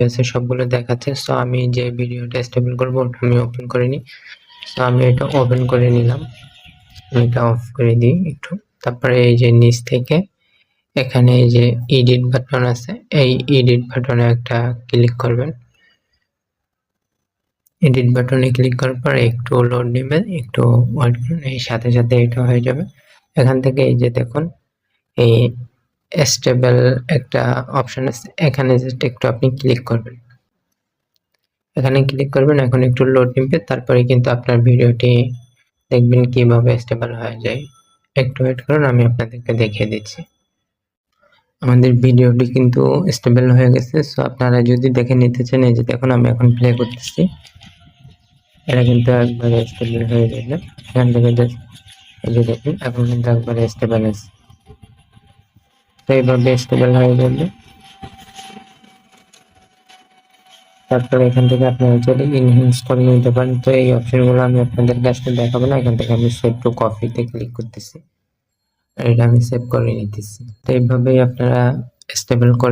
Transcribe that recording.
আছে সবগুলো দেখাচ্ছে। সো আমি যে ভিডিওটা স্টেবল করবো ওটা আমি ওপেন করে নিই। সো আমি এটা ওপেন করে নিলাম, এটা অফ করে দিই একটু। তারপরে এই যে নিচ থেকে এখানে এই যে এডিট বাটন আছে, এই এডিট বাটনে একটা ক্লিক করবেন। এডিট বাটনে ক্লিক করার পর একটু লোড নেবে, একটু ওয়েট করুন, এই সাথে সাথে এটা হয়ে যাবে। এখান থেকে এই যে দেখুন এই স্টেবল একটা অপশন আছে, এখানে জাস্ট একটু আপনি ক্লিক করবেন। এখানে ক্লিক করবেন, এখন একটু লোড নেবে, তারপরে কিন্তু আপনার ভিডিওটি দেখবেন কিভাবে স্টেবল হয়ে যায়। একটু ওয়েট করুন, আমি আপনাদেরকে দেখিয়ে দিচ্ছি। আমাদের ভিডিওটি কিন্তু স্টেবল হয়ে গেছে। সো আপনারা যদি দেখে নিতে চান, এই যে দেখুন আমি এখন প্লে করতেছি, এটা কিন্তু একবারে স্টেবল হয়ে যাবে। এখান থেকে জাস্ট এই যে দেখুন এখন কিন্তু একবারে স্টেবল আছে। তো এইভাবে স্টেবল হয়ে যাবে। তারপরে এখান থেকে আপনারা চাইলে ইনহ্যান্স করে নিতে পারেন। তো এই অপশনগুলো আমি আপনাদের কাছে দেখাবো না, এখান থেকে আমি সেভ টু কপিতে ক্লিক করতেছি, এটা আমি সেভ করে নিতেছি। তো এইভাবেই আপনারা স্টেবল করে